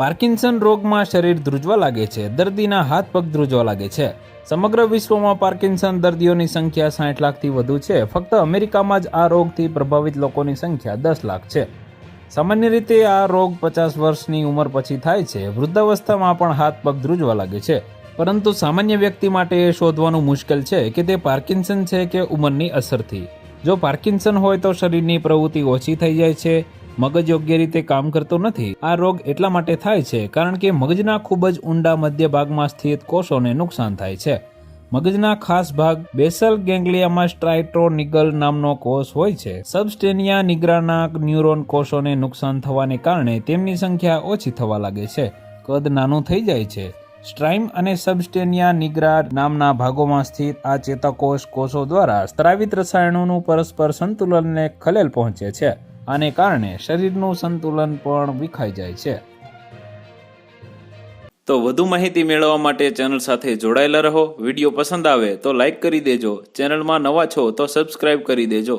Parkinson રોગમાં શરીર ધ્રુજવા લાગે છે, દર્દીના હાથ પગ ધ્રુજવા લાગે છે। સમગ્ર વિશ્વમાં પાર્કિન્સન દર્દીઓની સંખ્યા 60 લાખથી વધુ છે। ફક્ત અમેરિકામાં જ આ રોગથી પ્રભાવિત લોકોની સંખ્યા 10 લાખ છે। સામાન્ય રીતે આ રોગ 50 વર્ષની ઉંમર પછી થાય છે। વૃદ્ધાવસ્થામાં પણ હાથ પગ ધ્રુજવા લાગે છે, પરંતુ સામાન્ય વ્યક્તિ માટે એ શોધવાનું મુશ્કેલ છે કે તે પાર્કિન્સન છે કે ઉંમરની અસરથી। જો પાર્કિન્સન હોય તો શરીરની પ્રવૃત્તિ ઓછી થઈ જાય છે, મગજ યોગ્ય રીતે કામ કરતું નથી। આ રોગ એટલા માટે થાય છે કારણ કે મગજના ખૂબ જ ઊંડા મધ્ય ભાગમાં સ્થિત કોષોને નુકસાન થાય છે। મગજના ખાસ ભાગ બેસલ ગેંગ્લિયામાં સ્ટ્રાઇટ્રોનિગલ નામનો કોષ હોય છે। સબસ્ટેનિયા નિગ્રાના ન્યુરોન કોષોને નુકસાન થવાને કારણે તેમની સંખ્યા ઓછી થવા લાગે છે, કદ નાનું થઈ જાય છે। સ્ટ્રાઇમ અને સબસ્ટેનિયા નિગ્રા નામના ભાગોમાં સ્થિત આ ચેતાકોષ કોષો દ્વારા સ્ત્રાવિત રસાયણોનું પરસ્પર સંતુલનને ખલેલ પહોંચે છે। આને કારણે શરીરનું સંતુલન પણ વિખાઈ જાય છે। તો વધુ માહિતી મેળવવા માટે ચેનલ સાથે જોડાયેલા રહો। વિડીયો પસંદ આવે તો લાઈક કરી દેજો। ચેનલમાં નવા છો તો સબસ્ક્રાઇબ કરી દેજો।